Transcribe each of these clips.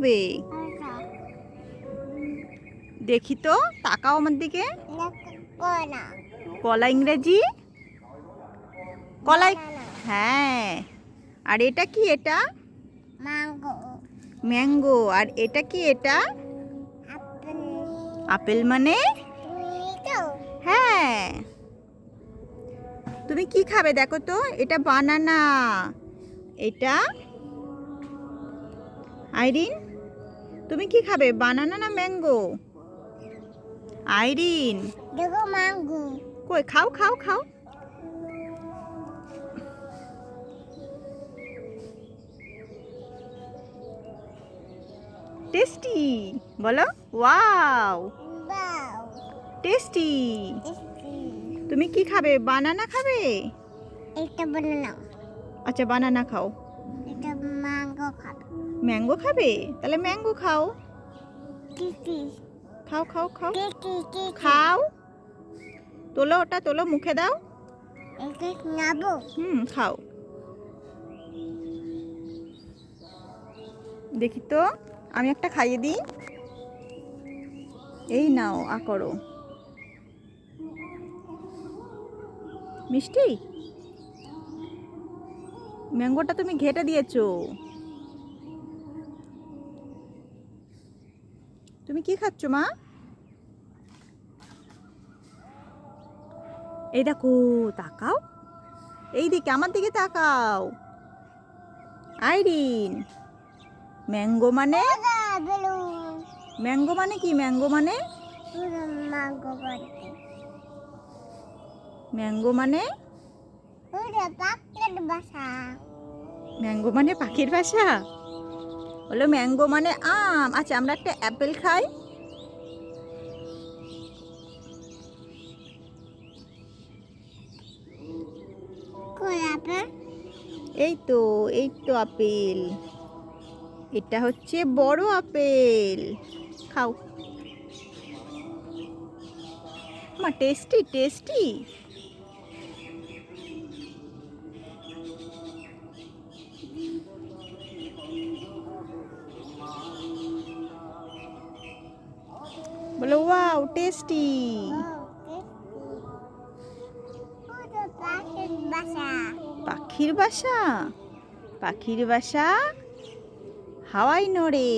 খাবে? দেখি তো, তাকাও আমার দিকে। কলা ইংরেজি? কলাই। হ্যাঁ। আর এটা কি? এটা ম্যাঙ্গো। ম্যাঙ্গো। আর এটা কি? এটা আপেল। আপেল মানে? হ্যাঁ। তুমি কি খাবে দেখো তো? এটা বানানা। এটা আইরিন, তুমি কি খাবে, বানানা না ম্যাঙ্গো? আইরিন দেখো ম্যাঙ্গো। কই, খাও খাও খাও। টেস্টি বলো। ওয়াও, বাও। টেস্টি। টেস্টি। তুমি কি খাবে, বানানা খাবে? এটা বানানা। আচ্ছা বানানা খাও। এটা ম্যাঙ্গো খাবে। ম্যাঙ্গো খাবে? তাহলে ম্যাঙ্গো খাও। টিটি। খাও খাও খাও টিটি। খাও। তোলো, ওটা তোলো, মুখে দাও। এটা নাবো। খাও। দেখি তো, আমি একটা খাইয়ে দিই। এই নাও, করো। মিষ্টি? ম্যাঙ্গোটা তুমি ঘেটে দিয়েছো। তুমি কি খাচ্ছ মা? এই দেখো, তাকাও, এই দিকে, আমার দিকে তাকাও। আইরিন, ম্যাঙ্গো মানে? বেলুন। ম্যাঙ্গো মানে কি? ম্যাঙ্গো মানে? ম্যাঙ্গো বাড়িতে। ম্যাঙ্গো মানে? ওটা পাখির বাসা। ম্যাঙ্গো মানে পাখির ভাষা? হলো ম্যাঙ্গো মানে আম। আচ্ছা, আমরা একটা অ্যাপেল খাই। কই আপেল? এই তো, এই তো আপেল। এটা হচ্ছে বড় আপেল। খাও মা, টেস্টি টেস্টি। বলো ওয়াও, টেস্টি। ওটা পাখির বাসা। পাখির বাসা? পাখির বাসা হাওয়ায় নড়ে।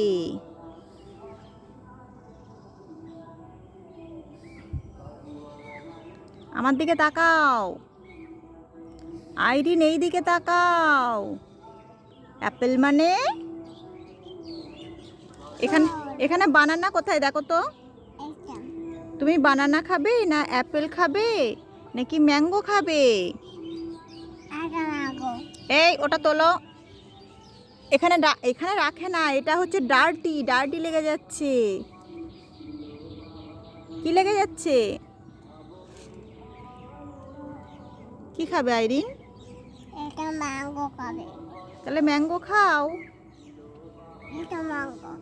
আমার দিকে তাকাও। আইরিন, এই দিকে তাকাও। অ্যাপেল মানে? এখানে, এখানে বানানা কোথায় দেখো তো? এটা তুমি বানানা খাবে না অ্যাপেল খাবে নাকি ম্যাঙ্গো খাবে? এটা ম্যাঙ্গো। এই ওটা তোলো। এখানে এখানে রাখে না, এটা হচ্ছে ডার্টি, ডার্টি লেগে যাচ্ছে। কি লেগে যাচ্ছে? কি খাবে আইরিন? এটা ম্যাঙ্গো খাবে। তাহলে ম্যাঙ্গো খাও। এটা ম্যাঙ্গো।